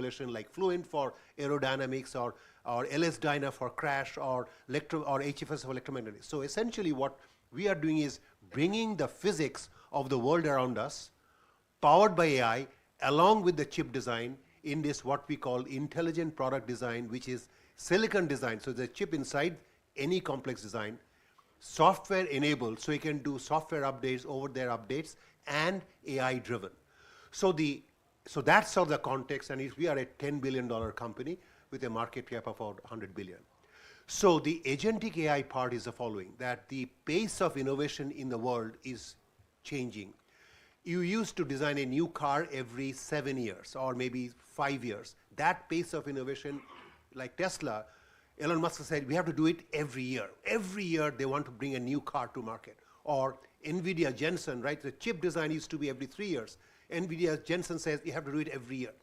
innovation like Fluent for aerodynamics or LS-Dyna for crash or HFS for electromagnetics. So essentially what we are doing is bringing the physics of the world around us, powered by AI, along with the chip design in this what we call intelligent product design, which is silicon design. So the chip inside any complex design, software enabled, so you can do software updates, over-the-air updates, and AI driven. So that's sort of the context, and we are a $10 billion company with a market cap of about $100 billion. So the agentic AI part is the following, that the pace of innovation in the world is changing. You used to design a new car every 7 years or maybe 5 years. That pace of innovation, like Tesla, Elon Musk said, we have to do it every year. Every year they want to bring a new car to market. Or NVIDIA Jensen, right? The chip design used to be every 3 years. NVIDIA Jensen says you have to do it every year.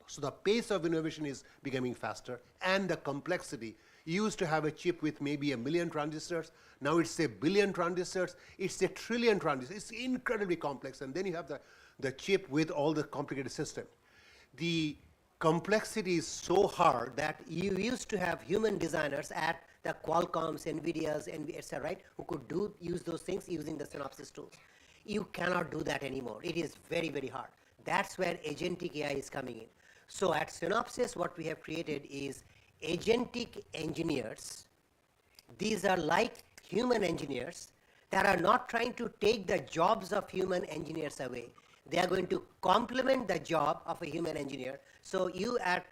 So the pace of innovation is becoming faster, and the complexity. You used to have a chip with maybe 1 million transistors. Now it's a billion transistors. It's a trillion transistors. It's incredibly complex. And then you have the chip with all the complicated system. The complexity is so hard that you used to have human designers at the Qualcomms, NVIDIAs, etc., right, who could use those things using the Synopsys tools. You cannot do that anymore. It is very, very hard. That's where agentic AI is coming in. So at Synopsys, what we have created is agentic engineers. These are like human engineers that are not trying to take the jobs of human engineers away. They are going to complement the job of a human engineer. So you at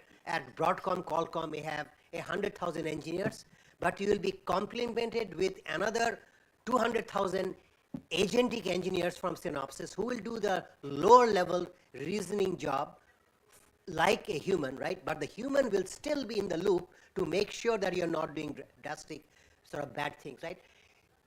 Broadcom, Qualcomm may have 100,000 engineers, but you will be complemented with another 200,000 agentic engineers from Synopsys who will do the lower level reasoning job like a human, right? But the human will still be in the loop to make sure that you're not doing drastic sort of bad things, right?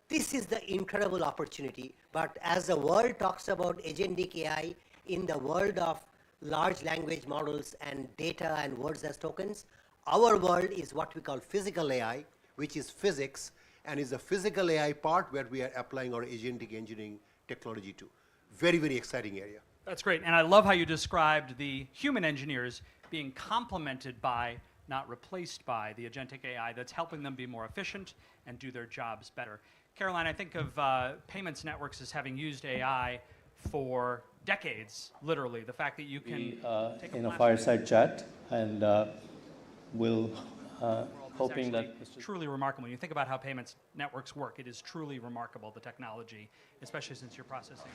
This is the incredible opportunity. But as the world talks about agentic AI in the world of large language models and data and words as tokens, our world is what we call physical AI, which is physics, and is the physical AI part where we are applying our agentic engineering technology to. Very, very exciting area. That's great, and I love how you described the human engineers being complemented by, not replaced by, the agentic AI that's helping them be more efficient and do their jobs better. Caroline, I think of payments networks as having used AI for decades, literally. The fact that you can take in a fireside chat, and we'll hoping that it's truly remarkable. When you think about how payments networks work, it is truly remarkable, the technology, especially since you're processing.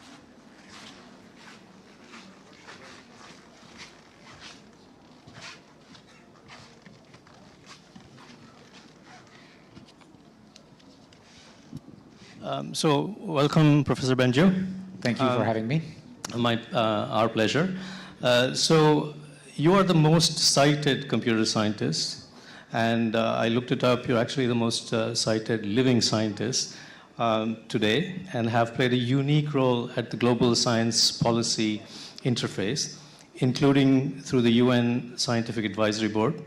So welcome, Professor Benjo. Thank you for having me. Our pleasure. So you are the most cited computer scientist, and I looked it up. You're actually the most cited living scientist today, and have played a unique role at the global science policy interface, including through the UN Scientific Advisory Board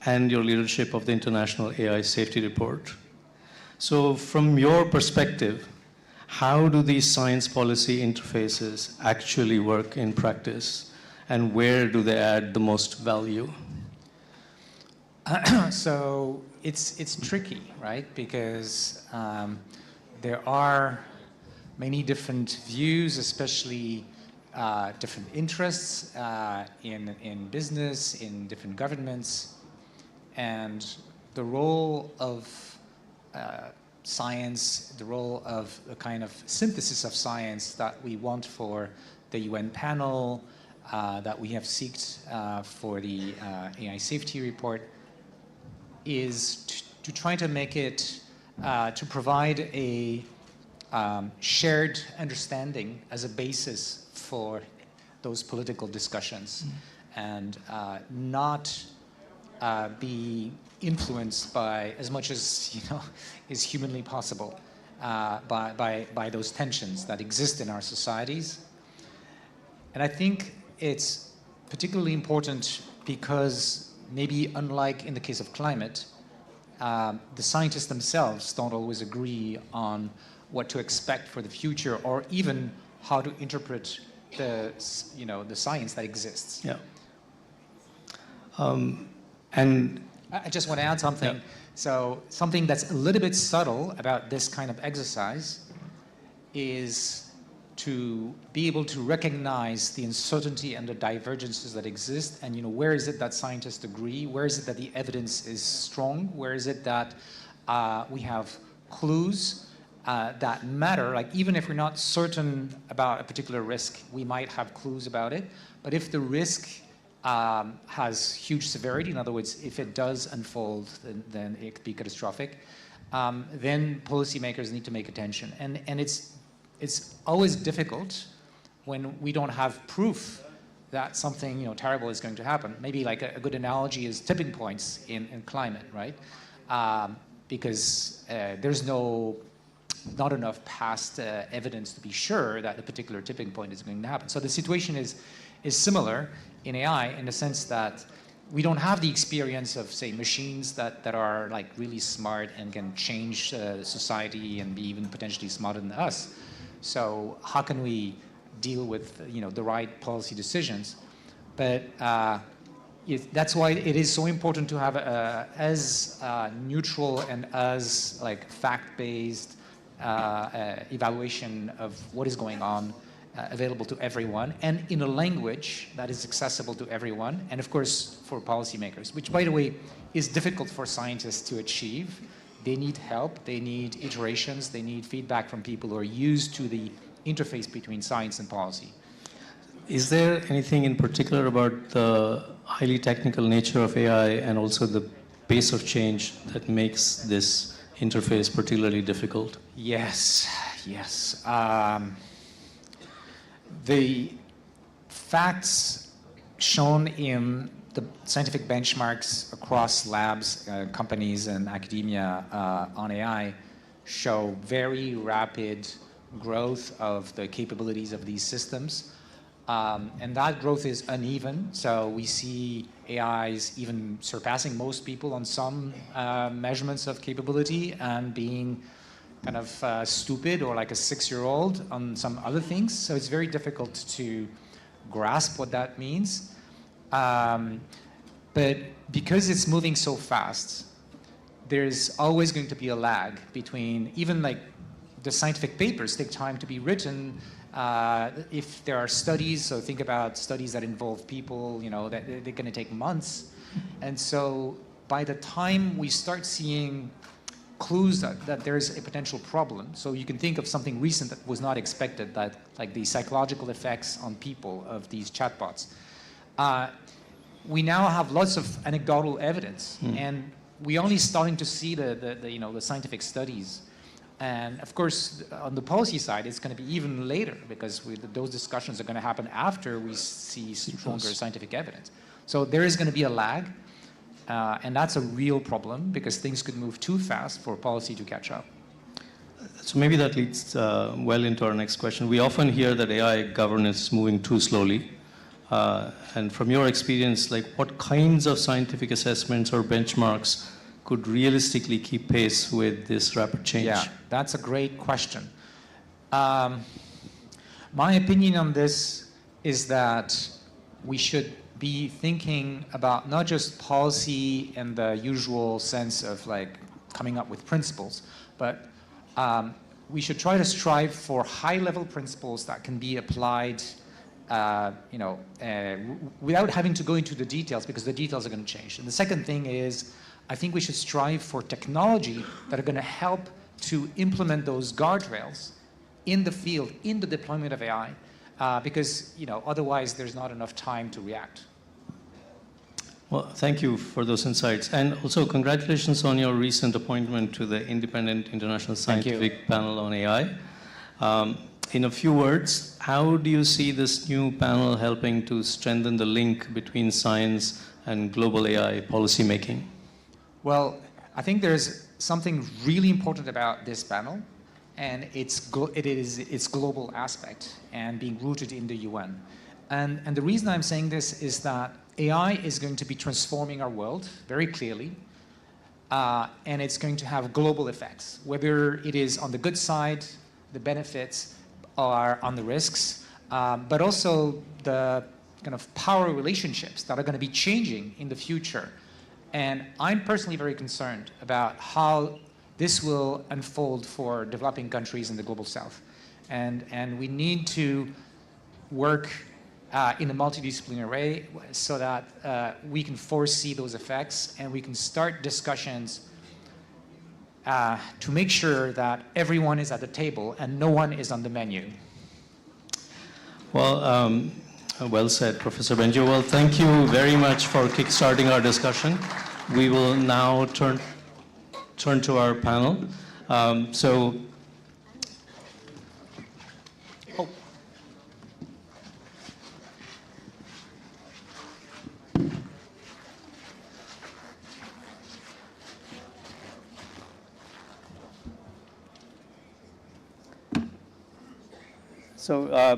and your leadership of the International AI Safety Report. So from your perspective, how do these science policy interfaces actually work in practice, and where do they add the most value? So it's tricky, right? Because there are many different views, especially different interests in business, in different governments, and the role of science, the role of the kind of synthesis of science that we want for the UN panel, that we have sought for the AI safety report, is to try to make it, to provide a shared understanding as a basis for those political discussions, and not be influenced by, as much as is humanly possible, by those tensions that exist in our societies. And I think it's particularly important because maybe unlike in the case of climate, the scientists themselves don't always agree on what to expect for the future, or even how to interpret the science that exists. Yeah. And I just want to add something. Yeah. So something that's a little bit subtle about this kind of exercise is to be able to recognize the uncertainty and the divergences that exist, and where is it that scientists agree, where is it that the evidence is strong, where is it that we have clues that matter. Like, even if we're not certain about a particular risk, we might have clues about it. But if the risk has huge severity, in other words, if it does unfold, then it could be catastrophic, then policymakers need to make attention. And it's always difficult when we don't have proof that something terrible is going to happen. Maybe like a good analogy is tipping points in climate, right? Because there's not enough past evidence to be sure that a particular tipping point is going to happen. So the situation is similar in AI in the sense that we don't have the experience of, say, machines that are like really smart and can change society and be even potentially smarter than us. So how can we deal with the right policy decisions? But that's why it is so important to have as neutral and as like fact-based evaluation of what is going on available to everyone, and in a language that is accessible to everyone, and of course for policymakers, which, by the way, is difficult for scientists to achieve. They need help, they need iterations, they need feedback from people who are used to the interface between science and policy. is there anything in particular about the highly technical nature of AI and also the pace of change that makes this interface particularly difficult? Yes. The facts shown in the scientific benchmarks across labs, companies, and academia on AI show very rapid growth of the capabilities of these systems. And that growth is uneven. So we see AIs even surpassing most people on some measurements of capability and being kind of stupid or like a 6-year-old on some other things. So it's very difficult to grasp what that means. But because it's moving so fast, there's always going to be a lag between, even like the scientific papers take time to be written. If there are studies, so think about studies that involve people, that they're going to take months. And so by the time we start seeing clues that there's a potential problem, so you can think of something recent that was not expected, that like the psychological effects on people of these chatbots. We now have lots of anecdotal evidence, and we're only starting to see the scientific studies. And of course, on the policy side, it's going to be even later, because those discussions are going to happen after we see stronger scientific evidence. So there is going to be a lag, and that's a real problem, because things could move too fast for policy to catch up. So maybe that leads well into our next question. We often hear that AI governance is moving too slowly. And from your experience, like, what kinds of scientific assessments or benchmarks could realistically keep pace with this rapid change? Yeah, that's a great question. My opinion on this is that we should be thinking about not just policy in the usual sense of like coming up with principles, but we should try to strive for high-level principles that can be applied without having to go into the details, because the details are going to change. And the second thing is, I think we should strive for technology that are going to help to implement those guardrails in the field, in the deployment of AI, because otherwise there's not enough time to react. Well, thank you for those insights. And also congratulations on your recent appointment to the Independent International Scientific Panel on AI. In a few words, how do you see this new panel helping to strengthen the link between science and global AI policymaking? Well, I think there's something really important about this panel, and it's its global aspect and being rooted in the UN. And the reason I'm saying this is that AI is going to be transforming our world very clearly, and it's going to have global effects, whether it is on the good side, the benefits, or on the risks, but also the kind of power relationships that are going to be changing in the future. And I'm personally very concerned about how this will unfold for developing countries in the global south. And we need to work in a multidisciplinary way so that we can foresee those effects and we can start discussions to make sure that everyone is at the table and no one is on the menu. Well, well said, Professor Benjo. Well, thank you very much for kickstarting our discussion. We will now turn to our panel. So,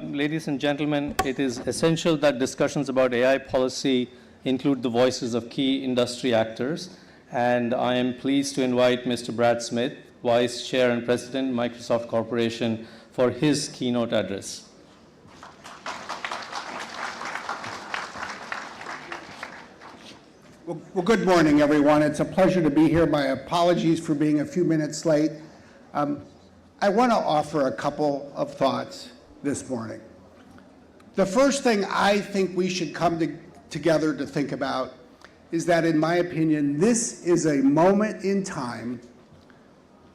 ladies and gentlemen, it is essential that discussions about AI policy include the voices of key industry actors. And I am pleased to invite Mr. Brad Smith, Vice Chair and President, Microsoft Corporation, for his keynote address. Well, good morning, everyone. It's a pleasure to be here. My apologies for being a few minutes late. I want to offer a couple of thoughts this morning. The first thing I think we should come together to think about is that, in my opinion, this is a moment in time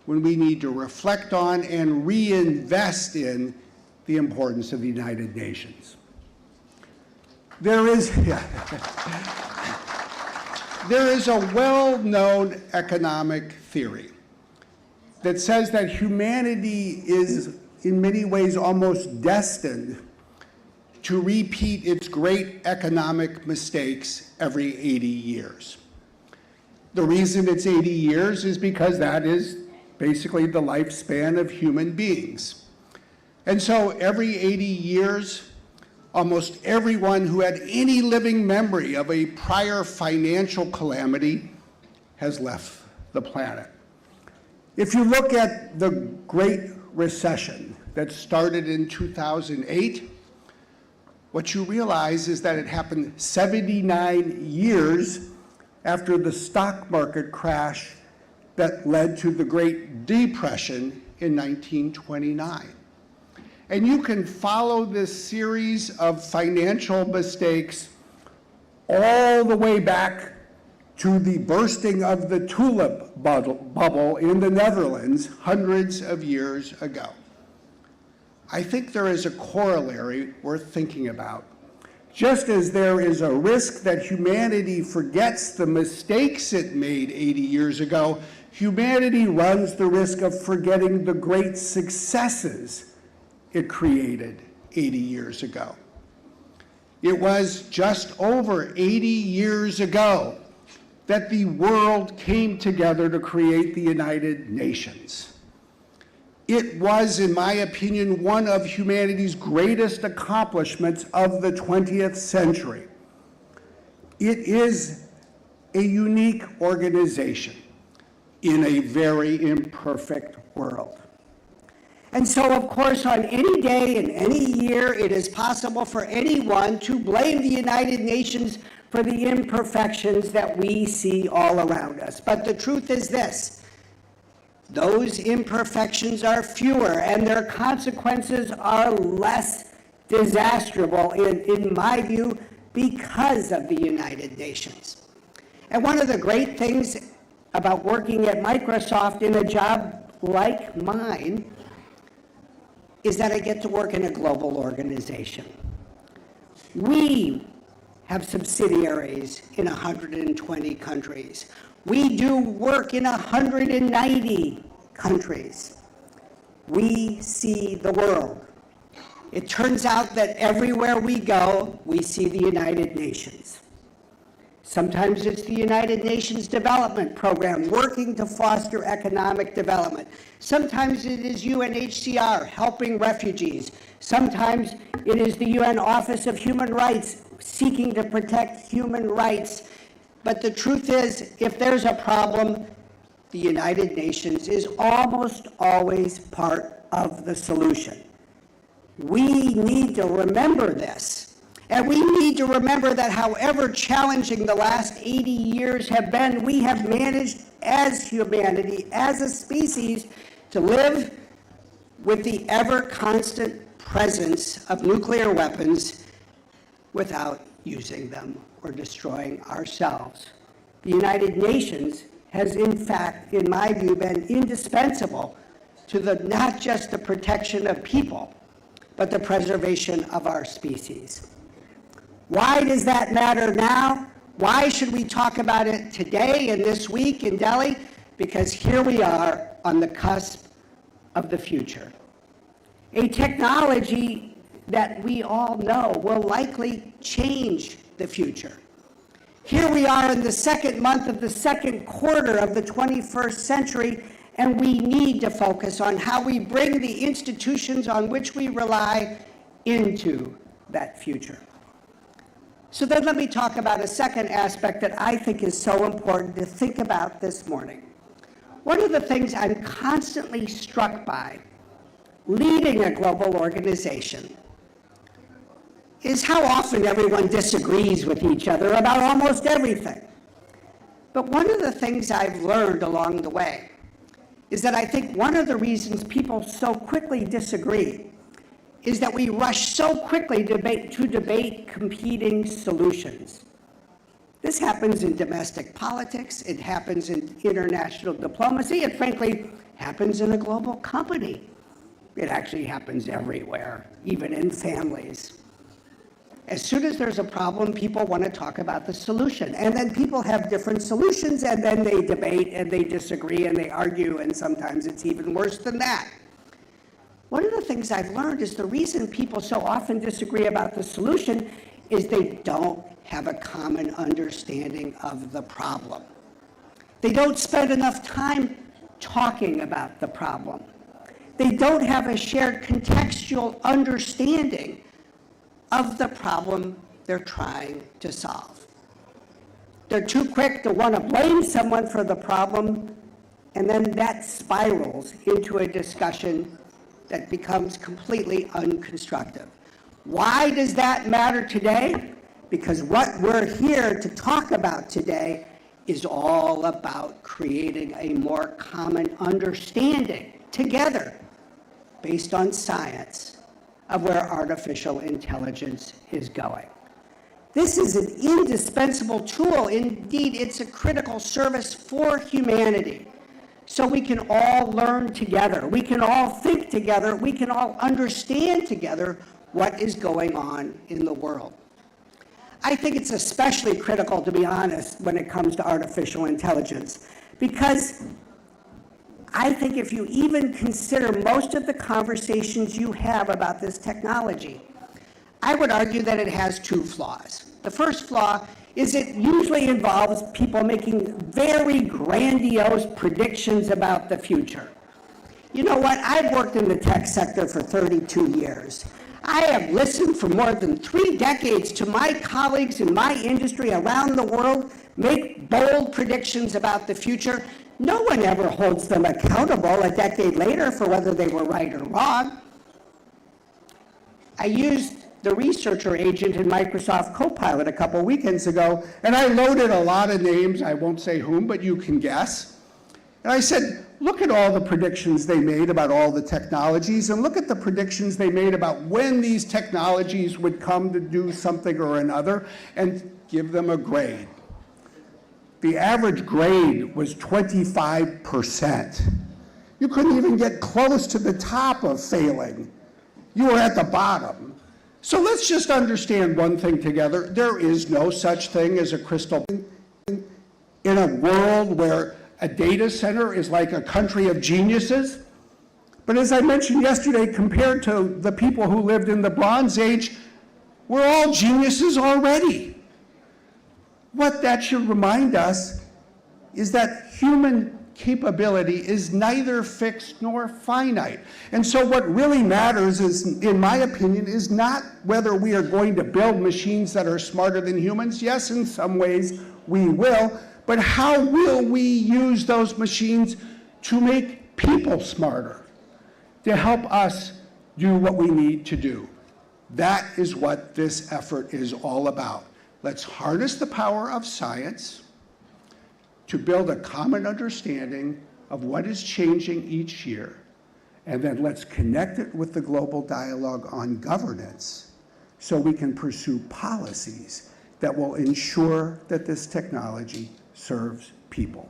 when we need to reflect on and reinvest in the importance of the United Nations. There is a well-known economic theory that says that humanity is in many ways almost destined to repeat its great economic mistakes every 80 years. The reason it's 80 years is because that is basically the lifespan of human beings. And so every 80 years, almost everyone who had any living memory of a prior financial calamity has left the planet. If you look at the Great Recession that started in 2008, what you realize is that it happened 79 years after the stock market crash that led to the Great Depression in 1929. And you can follow this series of financial mistakes all the way back to the bursting of the tulip bubble in the Netherlands hundreds of years ago. I think there is a corollary worth thinking about. Just as there is a risk that humanity forgets the mistakes it made 80 years ago, humanity runs the risk of forgetting the great successes it created 80 years ago. It was just over 80 years ago that the world came together to create the United Nations. It was, in my opinion, one of humanity's greatest accomplishments of the 20th century. It is a unique organization in a very imperfect world. And so, of course, on any day in any year, it is possible for anyone to blame the United Nations for the imperfections that we see all around us. But the truth is this: those imperfections are fewer and their consequences are less disastrous, in my view, because of the United Nations. And one of the great things about working at Microsoft in a job like mine is that I get to work in a global organization. We have subsidiaries in 120 countries. We do work in 190 countries. We see the world. It turns out that everywhere we go, we see the United Nations. Sometimes it's the United Nations Development Program working to foster economic development. Sometimes it is UNHCR helping refugees. Sometimes it is the UN Office of Human Rights seeking to protect human rights. But the truth is, if there's a problem, the United Nations is almost always part of the solution. We need to remember this. And we need to remember that however challenging the last 80 years have been, we have managed as humanity, as a species, to live with the ever-constant presence of nuclear weapons without using them or destroying ourselves. The United Nations has, in fact, in my view, been indispensable to not just the protection of people, but the preservation of our species. Why does that matter now? Why should we talk about it today and this week in Delhi? Because here we are on the cusp of the future. A technology that we all know will likely change the future. Here we are in the second month of the second quarter of the 21st century, and we need to focus on how we bring the institutions on which we rely into that future. So then let me talk about a second aspect that I think is so important to think about this morning. One of the things I'm constantly struck by leading a global organization is how often everyone disagrees with each other about almost everything. But one of the things I've learned along the way is that I think one of the reasons people so quickly disagree is that we rush so quickly to debate competing solutions. This happens in domestic politics, it happens in international diplomacy, it frankly happens in a global company. It actually happens everywhere, even in families. As soon as there's a problem, people want to talk about the solution. And then people have different solutions, and then they debate, and they disagree, and they argue, and sometimes it's even worse than that. One of the things I've learned is the reason people so often disagree about the solution is they don't have a common understanding of the problem. They don't spend enough time talking about the problem. They don't have a shared contextual understanding of the problem they're trying to solve. They're too quick to want to blame someone for the problem, and then that spirals into a discussion that becomes completely unconstructive. Why does that matter today? Because what we're here to talk about today is all about creating a more common understanding together based on science of where artificial intelligence is going. This is an indispensable tool. Indeed, it's a critical service for humanity. So we can all learn together, we can all think together, we can all understand together what is going on in the world. I think it's especially critical, to be honest, when it comes to artificial intelligence, because I think if you even consider most of the conversations you have about this technology, I would argue that it has two flaws. The first flaw is it usually involves people making very grandiose predictions about the future. You know what? I've worked in the tech sector for 32 years. I have listened for more than 3 decades to my colleagues in my industry around the world make bold predictions about the future. No one ever holds them accountable a decade later for whether they were right or wrong. I used the researcher agent in Microsoft Copilot a couple weekends ago, and I loaded a lot of names, I won't say whom, but you can guess. And I said, look at all the predictions they made about all the technologies, and look at the predictions they made about when these technologies would come to do something or another, and give them a grade. The average grade was 25%. You couldn't even get close to the top of failing. You were at the bottom. So let's just understand one thing together. There is no such thing as a crystal ball. In a world where a data center is like a country of geniuses. But as I mentioned yesterday, compared to the people who lived in the Bronze Age, we're all geniuses already. What that should remind us is that human capability is neither fixed nor finite. And so what really matters is, in my opinion, is not whether we are going to build machines that are smarter than humans. Yes, in some ways we will, but how will we use those machines to make people smarter, to help us do what we need to do That is what this effort is all about. Let's harness the power of science to build a common understanding of what is changing each year, and then let's connect it with the global dialogue on governance so we can pursue policies that will ensure that this technology serves people.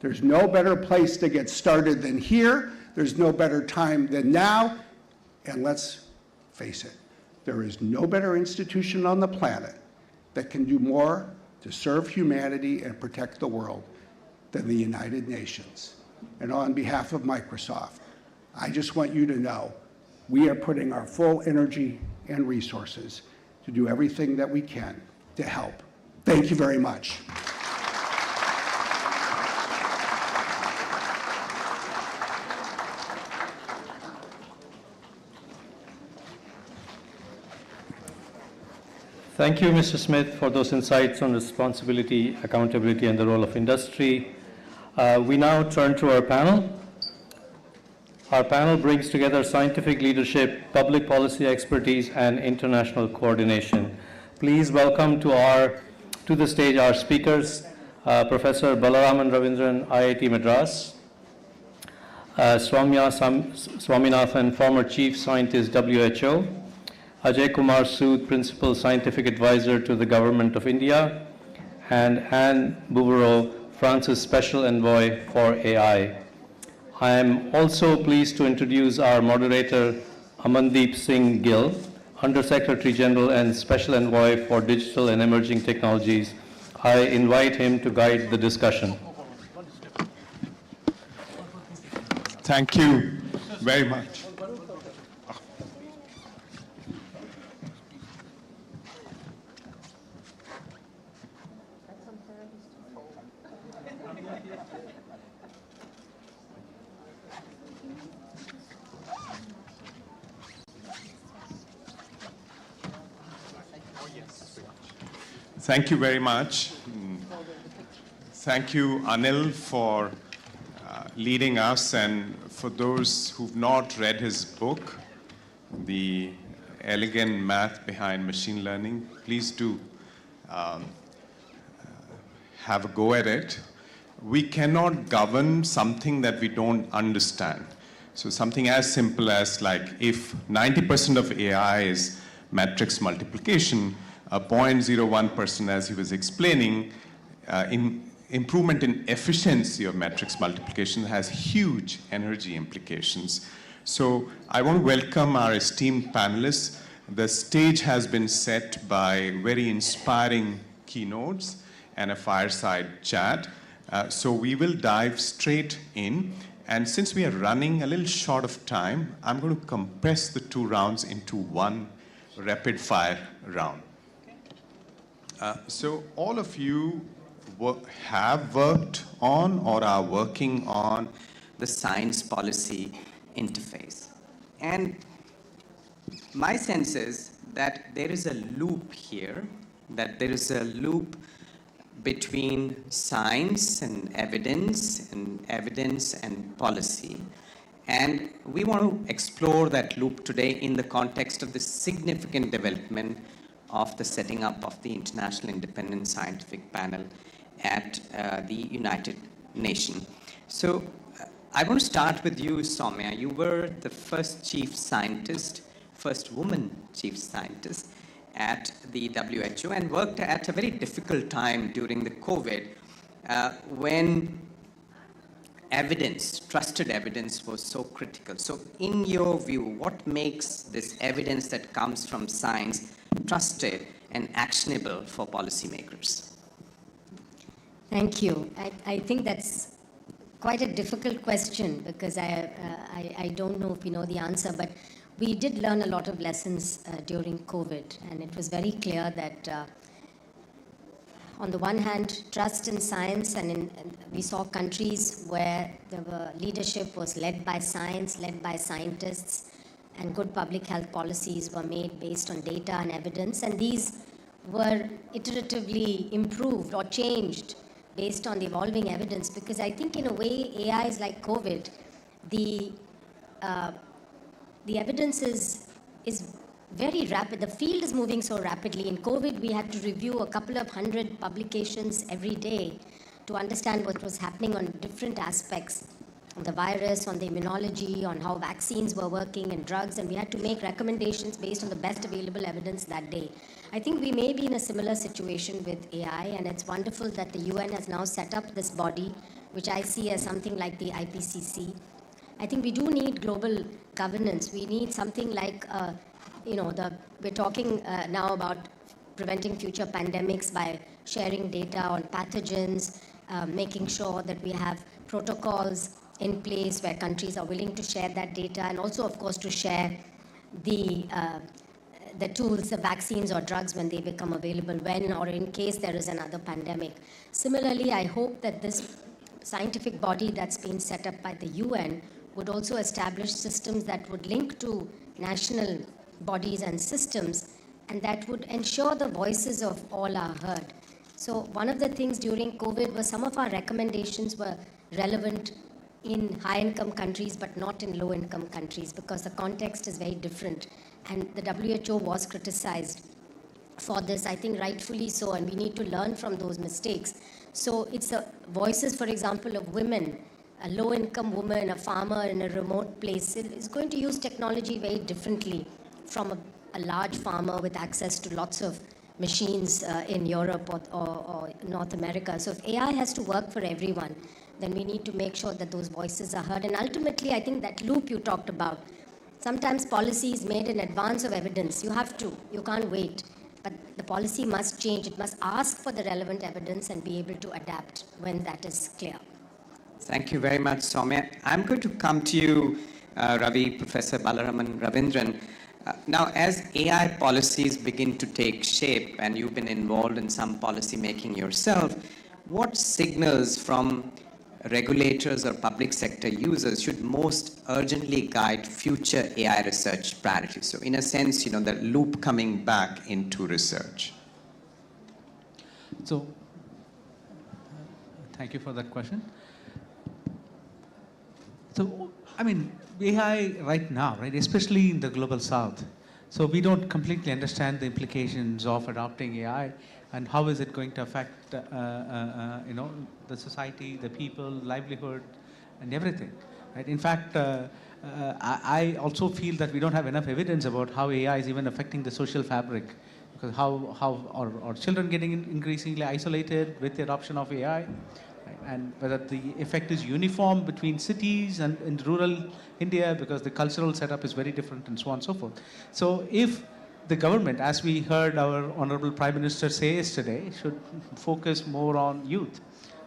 There's no better place to get started than here. There's no better time than now. And let's face it, there is no better institution on the planet that can do more to serve humanity and protect the world than the United Nations. And on behalf of Microsoft, I just want you to know we are putting our full energy and resources to do everything that we can to help. Thank you very much. Thank you, Mr. Smith, for those insights on responsibility, accountability, and the role of industry. We now turn to our panel. Our panel brings together scientific leadership, public policy expertise, and international coordination. Please welcome to the stage our speakers, Professor Balaraman Ravindran, IIT Madras, Swaumya Swaminathan, former Chief Scientist, WHO, Ajay Kumar Sood, Principal Scientific Advisor to the Government of India, and Anne Bouvereau, France's Special Envoy for AI. I am also pleased to introduce our moderator, Amandeep Singh Gill, Under-Secretary General and Special Envoy for Digital and Emerging Technologies. I invite him to guide the discussion. Thank you very much. Thank you very much. Thank you, Anil, for leading us, and for those who've not read his book, The Elegant Math Behind Machine Learning, please do have a go at it. We cannot govern something that we don't understand. So something as simple as, like, if 90% of AI is matrix multiplication, 0.01%, as he was explaining, improvement in efficiency of matrix multiplication has huge energy implications. So I want to welcome our esteemed panelists. The stage has been set by very inspiring keynotes and a fireside chat. So we will dive straight in. And since we are running a little short of time, I'm going to compress the two rounds into one rapid fire round. So all of you have worked on or are working on the science policy interface. And my sense is that there is a loop here, that there is a loop between science and evidence and policy. And we want to explore that loop today in the context of the significant development of the setting up of the International Independent Scientific Panel at the United Nations. So I want to start with you, Soumya. You were the first chief scientist, first woman chief scientist at the WHO, and worked at a very difficult time during the COVID when evidence, trusted evidence, was so critical. So in your view, what makes this evidence that comes from science trusted and actionable for policymakers? Thank you. I think that's quite a difficult question, because I don't know if we know the answer, but we did learn a lot of lessons during COVID, and it was very clear that on the one hand, trust in science, and we saw countries where the leadership was led by science, led by scientists, and good public health policies were made based on data and evidence, and these were iteratively improved or changed based on the evolving evidence. Because I think in a way AI is like COVID. The evidence is very rapid. The field is moving so rapidly. In COVID, we had to review a couple of hundred publications every day to understand what was happening on different aspects of the virus, on the immunology, on how vaccines were working and drugs, and we had to make recommendations based on the best available evidence that day. I think we may be in a similar situation with AI, and it's wonderful that the UN has now set up this body, which I see as something like the IPCC. I think we do need global governance. We need something like, we're talking now about preventing future pandemics by sharing data on pathogens, making sure that we have protocols in place where countries are willing to share that data, and also, of course, to share the tools, the vaccines or drugs when they become available, when or in case there is another pandemic. Similarly, I hope that this scientific body that's been set up by the UN would also establish systems that would link to national bodies and systems, and that would ensure the voices of all are heard. So one of the things during COVID was some of our recommendations were relevant in high-income countries but not in low-income countries, because the context is very different. And the WHO was criticized for this, I think rightfully so, and we need to learn from those mistakes. So it's the voices, for example, of women, a low-income woman, a farmer in a remote place is going to use technology very differently from a large farmer with access to lots of machines in Europe or North America. So if AI has to work for everyone, then we need to make sure that those voices are heard. And ultimately, I think that loop you talked about, sometimes policy is made in advance of evidence. You have to, you can't wait. But the policy must change. It must ask for the relevant evidence and be able to adapt when that is clear. Thank you very much, Soumya. I'm going to come to you, Ravi, Professor Balaraman Ravindran. Now, as AI policies begin to take shape, and you've been involved in some policy making yourself, what signals from regulators or public sector users should most urgently guide future AI research priorities? So in a sense, the loop coming back into research. So, thank you for that question. So, I mean, AI right now, right, especially in the global south, so we don't completely understand the implications of adopting AI and how is it going to affect, the society, the people, livelihood, and everything. Right? In fact, I also feel that we don't have enough evidence about how AI is even affecting the social fabric, because how are children getting increasingly isolated with the adoption of AI, right? And whether the effect is uniform between cities and in rural India, because the cultural setup is very different and so on and so forth. So if the government, as we heard our Honorable Prime Minister say yesterday, should focus more on youth,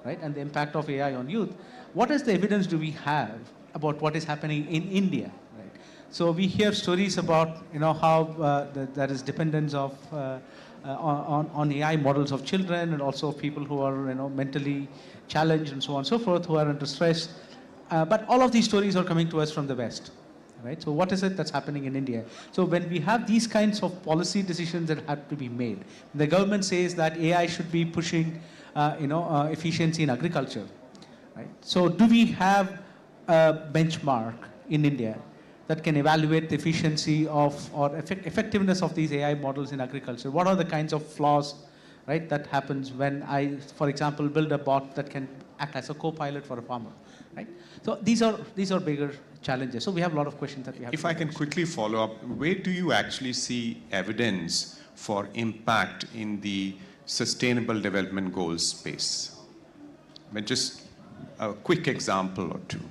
right, and the impact of AI on youth, what is the evidence do we have about what is happening in India, right? So we hear stories about, how there is dependence of on AI models of children and also of people who are, mentally challenged and so on and so forth, who are under stress. But all of these stories are coming to us from the West. Right? So what is it that's happening in India? So when we have these kinds of policy decisions that have to be made, the government says that AI should be pushing, efficiency in agriculture. Right? So do we have a benchmark in India that can evaluate the efficiency of or effectiveness of these AI models in agriculture? What are the kinds of flaws, right, that happens when I, for example, build a bot that can act as a co-pilot for a farmer? Right? So these are bigger challenges. So we have a lot of questions that we have. If I can quickly follow up, where do you actually see evidence for impact in the Sustainable Development Goals space? I mean, just a quick example or two.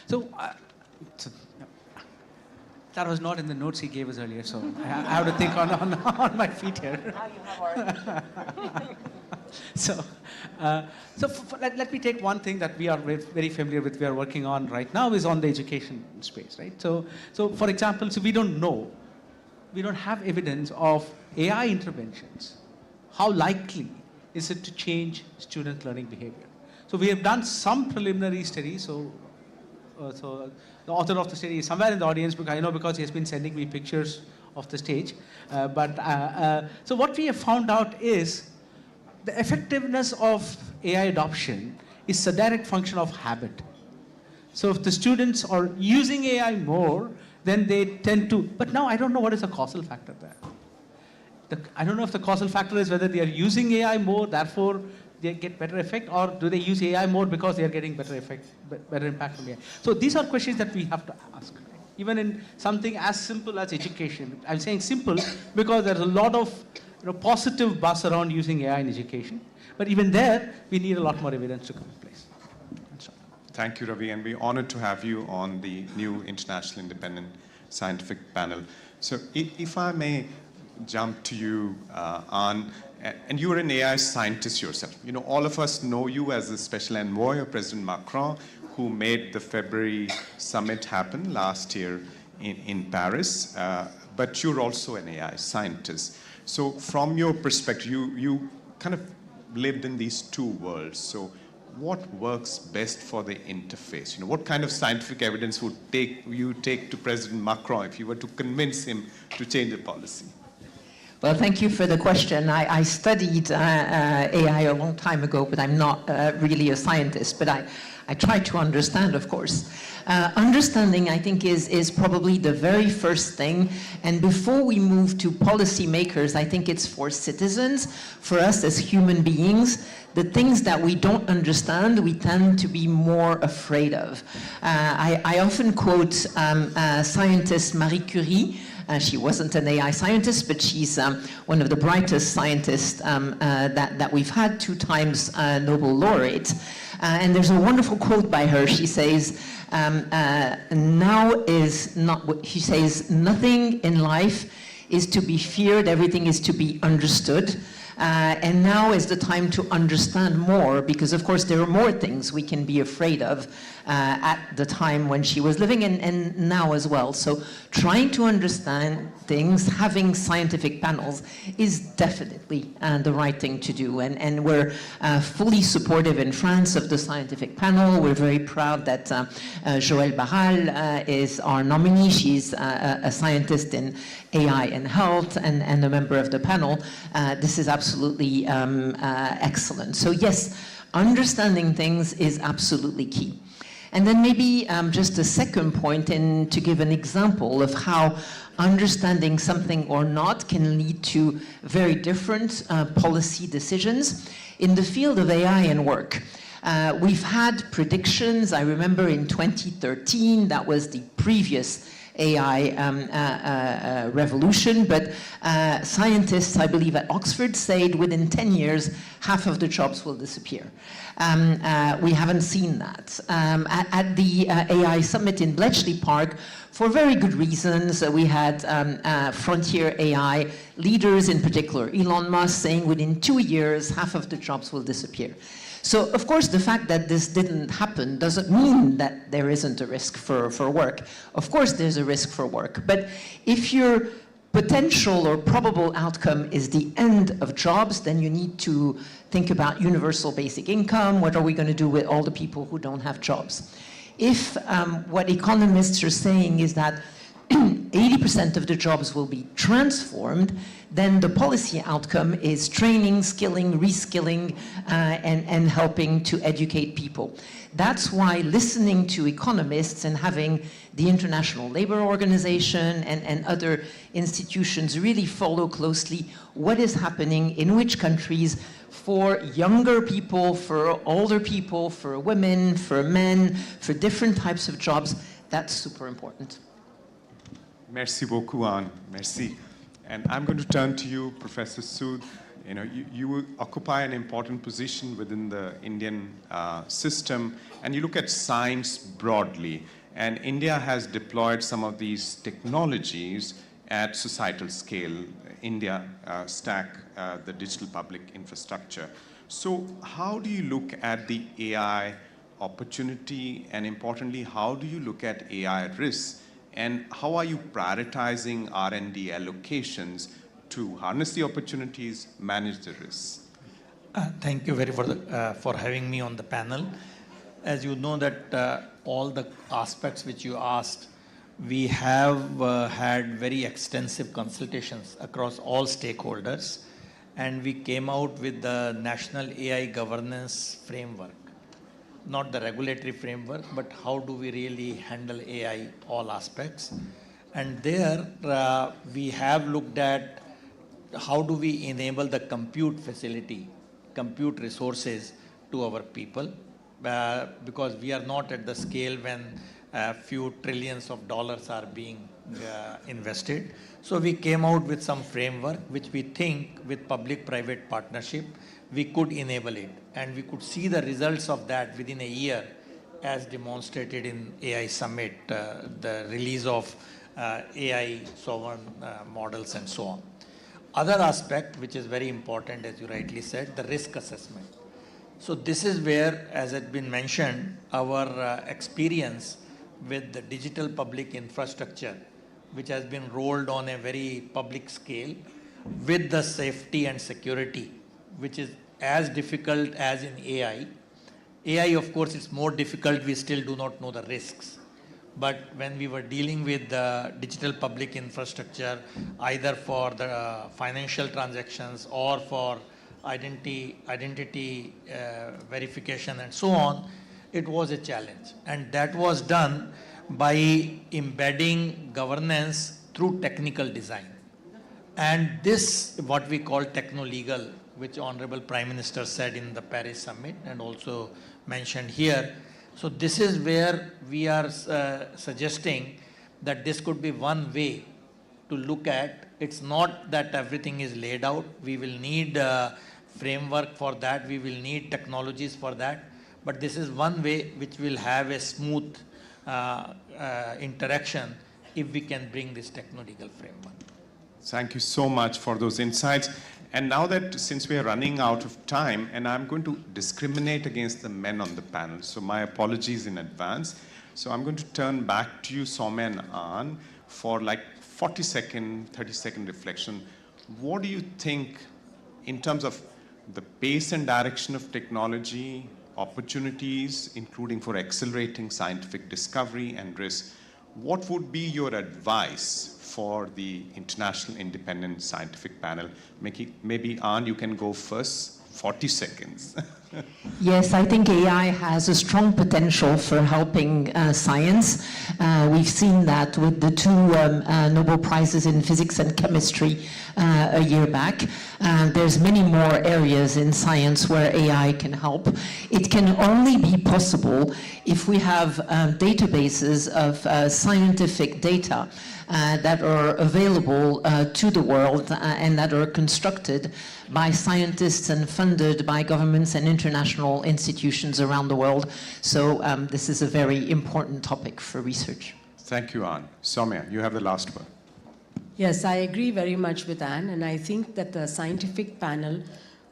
So, that was not in the notes he gave us earlier, so I have to think on my feet here. Now you have our So let me take one thing that we are very familiar with, we are working on right now, is on the education space, right? So for example, so we don't have evidence of AI interventions. How likely is it to change student learning behavior? So we have done some preliminary studies. So the author of the study is somewhere in the audience, because I know, because he has been sending me pictures of the stage. So what we have found out is the effectiveness of AI adoption is a direct function of habit. So if the students are using AI more, then they tend to, but now I don't know what is the causal factor there. I don't know if the causal factor is whether they are using AI more, therefore they get better effect, or do they use AI more because they are getting better effect, better impact from AI. So these are questions that we have to ask. Even in something as simple as education. I'm saying simple because there's a lot of positive buzz around using AI in education. But even there, we need a lot more evidence to come in place. Thank you, Ravi, and we're honored to have you on the new International Independent Scientific Panel. So if I may jump to you, Anne, and you're an AI scientist yourself. You know, all of us know you as the special envoy of President Macron, who made the February summit happen last year in Paris, but you're also an AI scientist. So from your perspective, you kind of lived in these two worlds. So what works best for the interface? You know, what kind of scientific evidence would you take to President Macron if you were to convince him to change the policy? Well, thank you for the question. I studied AI a long time ago, but I'm not really a scientist, but I try to understand, of course. Understanding, I think, is probably the very first thing. And before we move to policymakers, I think it's for citizens, for us as human beings, the things that we don't understand, we tend to be more afraid of. I often quote scientist Marie Curie. She wasn't an AI scientist, but she's one of the brightest scientists that we've had, 2 times Nobel laureate. And there's a wonderful quote by her. She says, she says, nothing in life is to be feared, everything is to be understood. And now is the time to understand more, because of course there are more things we can be afraid of at the time when she was living and now as well. So trying to understand things, having scientific panels is definitely the right thing to do. And we're fully supportive in France of the scientific panel. We're very proud that Joëlle Barral is our nominee. She's a scientist in AI and health and a member of the panel. This is absolutely excellent. So yes, understanding things is absolutely key. And then maybe just a second point, and to give an example of how understanding something or not can lead to very different policy decisions. In the field of AI and work, we've had predictions. I remember in 2013, that was the previous AI revolution, but scientists, I believe at Oxford, said within 10 years, half of the jobs will disappear. We haven't seen that. At the AI summit in Bletchley Park, for very good reasons, we had frontier AI leaders, in particular Elon Musk, saying within 2 years, half of the jobs will disappear. So, of course, the fact that this didn't happen doesn't mean that there isn't a risk for work. Of course, there's a risk for work. But if your potential or probable outcome is the end of jobs, then you need to think about universal basic income. What are we going to do with all the people who don't have jobs? If what economists are saying is that 80% of the jobs will be transformed, then the policy outcome is training, skilling, reskilling, and helping to educate people. That's why listening to economists and having the International Labour Organization and other institutions really follow closely what is happening in which countries for younger people, for older people, for women, for men, for different types of jobs, that's super important. Merci beaucoup, Anne. Merci. And I'm going to turn to you, Professor Sood. You know, you occupy an important position within the Indian system, and you look at science broadly. And India has deployed some of these technologies at societal scale. India stack the digital public infrastructure. So how do you look at the AI opportunity, and importantly, how do you look at AI risks? And how are you prioritizing R&D allocations to harness the opportunities, manage the risks? Thank you for having me on the panel. As you know that all the aspects which you asked, we have had very extensive consultations across all stakeholders, and we came out with the National AI Governance Framework. not the regulatory framework, but how do we really handle AI, all aspects. And there we have looked at how do we enable the compute facility, compute resources to our people, because we are not at the scale when a few trillions of dollars are being invested. So we came out with some framework which we think with public-private partnership, we could enable it. And we could see the results of that within a year as demonstrated in AI Summit, the release of AI sovereign models and so on. Other aspect which is very important, as you rightly said, the risk assessment. So this is where, as had been mentioned, our experience with the digital public infrastructure, which has been rolled on a very public scale, with the safety and security, which is as difficult as in AI. AI, of course, is more difficult. We still do not know the risks. But when we were dealing with the digital public infrastructure, either for the financial transactions or for identity verification and so on, it was a challenge. And that was done by embedding governance through technical design. And this, what we call techno-legal, which Honorable Prime Minister said in the Paris Summit and also mentioned here. So this is where we are suggesting that this could be one way to look at. It's not that everything is laid out. We will need a framework for that. We will need technologies for that. But this is one way which will have a smooth interaction if we can bring this techno-legal framework. Thank you so much for those insights. And now that, since we are running out of time, and I'm going to discriminate against the men on the panel, so my apologies in advance. So I'm going to turn back to you, Soumya and Ann, for like 40-second, 30-second reflection. What do you think in terms of the pace and direction of technology, opportunities, including for accelerating scientific discovery and risk? What would be your advice for the International Independent Scientific Panel? Maybe Ann, you can go first, 40 seconds. Yes, I think AI has a strong potential for helping science. We've seen that with the two Nobel Prizes in physics and chemistry a year back. There's many more areas in science where AI can help. It can only be possible if we have databases of scientific data that are available to the world and that are constructed by scientists and funded by governments and international institutions around the world. So this is a very important topic for research. Thank you, Ann. Soumya, you have the last word. Yes, I agree very much with Ann, and I think that the scientific panel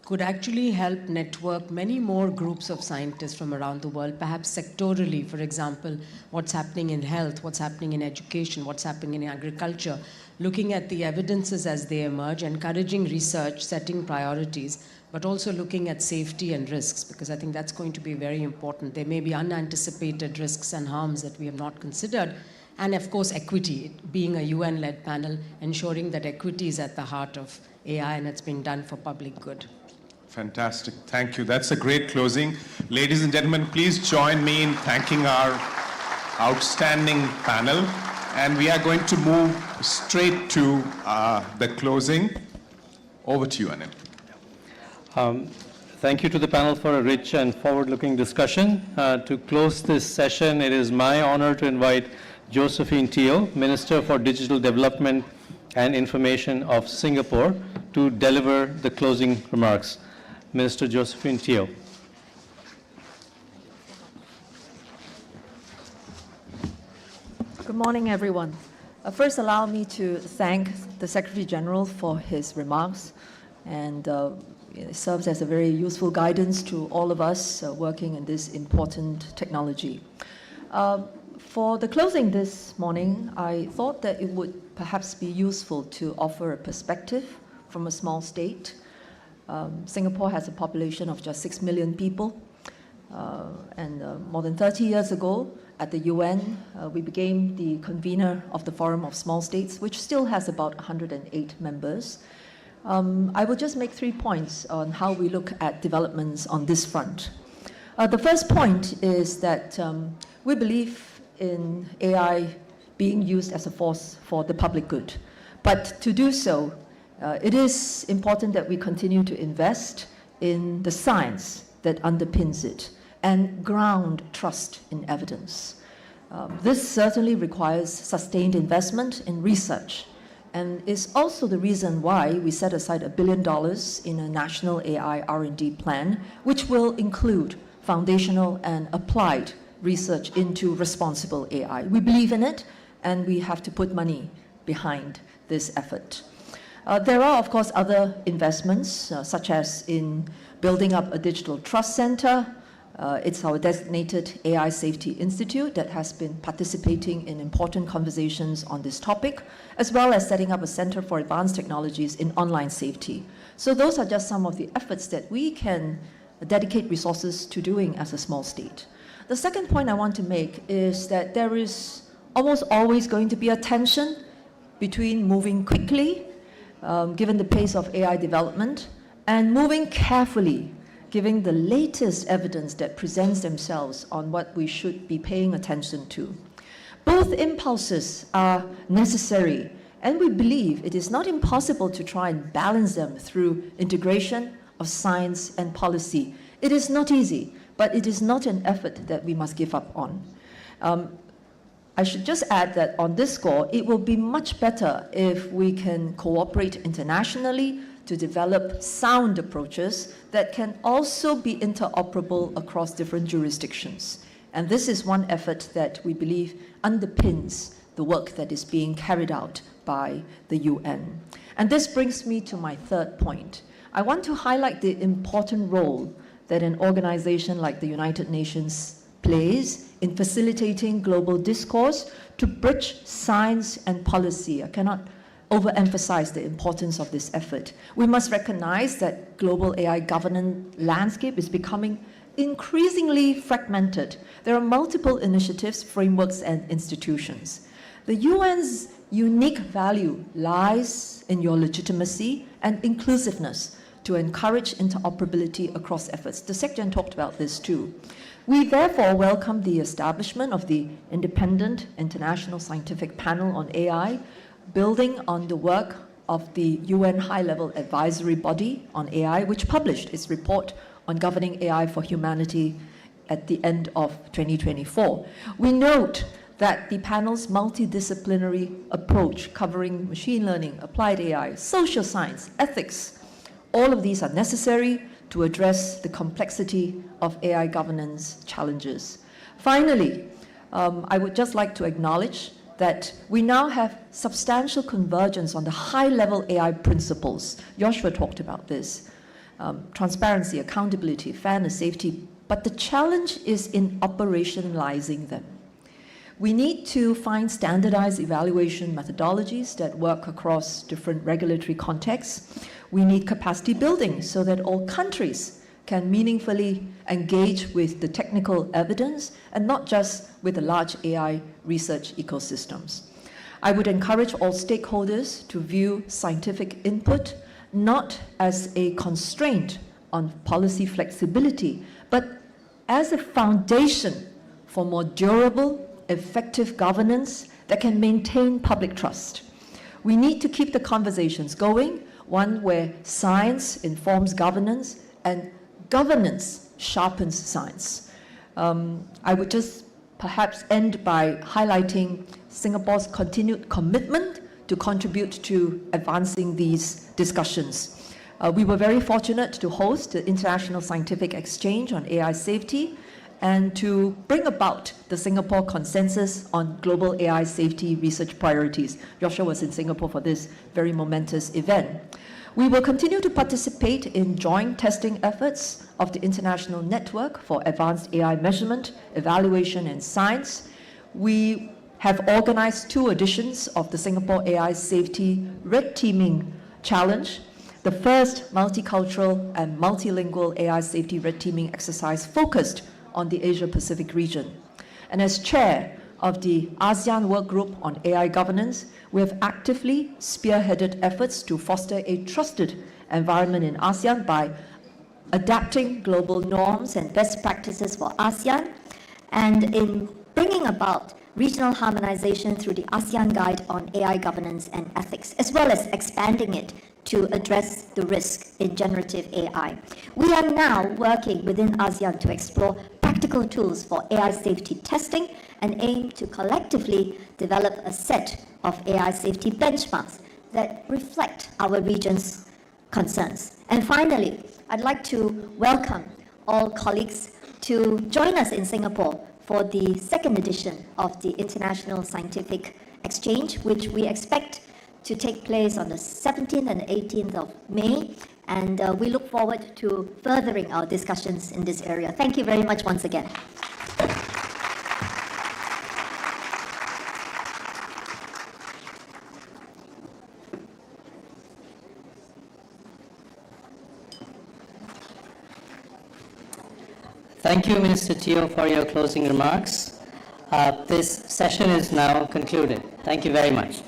could actually help network many more groups of scientists from around the world, perhaps sectorally, for example, what's happening in health, what's happening in education, what's happening in agriculture, looking at the evidences as they emerge, encouraging research, setting priorities, but also looking at safety and risks, because I think that's going to be very important. There may be unanticipated risks and harms that we have not considered. And of course, equity, being a UN-led panel, ensuring that equity is at the heart of AI and it's being done for public good. Fantastic. Thank you. That's a great closing. Ladies and gentlemen, please join me in thanking our outstanding panel. And we are going to move straight to the closing. Over to you, Anil. Thank you to the panel for a rich and forward-looking discussion. To close this session, it is my honor to invite Josephine Teo, Minister for Digital Development and Information of Singapore, to deliver the closing remarks. Minister Josephine Teo. Good morning, everyone. First, allow me to thank the Secretary General for his remarks, and it serves as a very useful guidance to all of us working in this important technology. For the closing this morning, I thought that it would perhaps be useful to offer a perspective from a small state. Singapore has a population of just 6 million people, and more than 30 years ago, at the UN, we became the convener of the Forum of Small States, which still has about 108 members. I will just make 3 points on how we look at developments on this front. The first point is that we believe in AI being used as a force for the public good. But to do so, it is important that we continue to invest in the science that underpins it and ground trust in evidence. This certainly requires sustained investment in research, and is also the reason why we set aside $1 billion in a national AI R&D plan, which will include foundational and applied research into responsible AI. We believe in it, and we have to put money behind this effort. There are, of course, other investments, such as in building up a digital trust center. It's our designated AI Safety Institute that has been participating in important conversations on this topic, as well as setting up a Center for Advanced Technologies in online safety. So those are just some of the efforts that we can dedicate resources to doing as a small state. The second point I want to make is that there is almost always going to be a tension between moving quickly, given the pace of AI development, and moving carefully, giving the latest evidence that presents themselves on what we should be paying attention to. Both impulses are necessary, and we believe it is not impossible to try and balance them through integration of science and policy. It is not easy, but it is not an effort that we must give up on. I should just add that on this score, it will be much better if we can cooperate internationally to develop sound approaches that can also be interoperable across different jurisdictions. And this is one effort that we believe underpins the work that is being carried out by the UN. And this brings me to my third point. I want to highlight the important role that an organization like the United Nations plays in facilitating global discourse to bridge science and policy. I cannot overemphasize the importance of this effort. We must recognize that global AI governance landscape is becoming increasingly fragmented. There are multiple initiatives, frameworks, and institutions. The UN's unique value lies in your legitimacy and inclusiveness to encourage interoperability across efforts. The Secretary talked about this too. We therefore welcome the establishment of the Independent International Scientific Panel on AI, building on the work of the UN High-Level Advisory Body on AI, which published its report on governing AI for humanity at the end of 2024. We note that the panel's multidisciplinary approach covering machine learning, applied AI, social science, ethics, all of these are necessary to address the complexity of AI governance challenges. Finally, I would just like to acknowledge that we now have substantial convergence on the high-level AI principles. Joshua talked about this. Transparency, accountability, fairness, safety, but the challenge is in operationalizing them. We need to find standardized evaluation methodologies that work across different regulatory contexts. We need capacity building so that all countries can meaningfully engage with the technical evidence and not just with the large AI research ecosystems. I would encourage all stakeholders to view scientific input not as a constraint on policy flexibility, but as a foundation for more durable, effective governance that can maintain public trust. We need to keep the conversations going, one where science informs governance and governance sharpens science. I would just perhaps end by highlighting Singapore's continued commitment to contribute to advancing these discussions. We were very fortunate to host the International Scientific Exchange on AI safety and to bring about the Singapore Consensus on Global AI Safety Research Priorities. Joshua was in Singapore for this very momentous event. We will continue to participate in joint testing efforts of the International Network for Advanced AI Measurement, Evaluation, and Science. We have organized 2 editions of the Singapore AI Safety Red Teaming Challenge, the first multicultural and multilingual AI safety red teaming exercise focused on the Asia-Pacific region. And as chair of the ASEAN Work Group on AI Governance, we have actively spearheaded efforts to foster a trusted environment in ASEAN by adapting global norms and best practices for ASEAN, and in bringing about regional harmonization through the ASEAN Guide on AI Governance and Ethics, as well as expanding it to address the risk in generative AI. We are now working within ASEAN to explore practical tools for AI safety testing and aim to collectively develop a set of AI safety benchmarks that reflect our region's concerns. And finally, I'd like to welcome all colleagues to join us in Singapore for the second edition of the International Scientific Exchange, which we expect to take place on the 17th and 18th of May. And we look forward to furthering our discussions in this area. Thank you very much once again. Thank you, Mr. Teo, for your closing remarks. This session is now concluded. Thank you very much.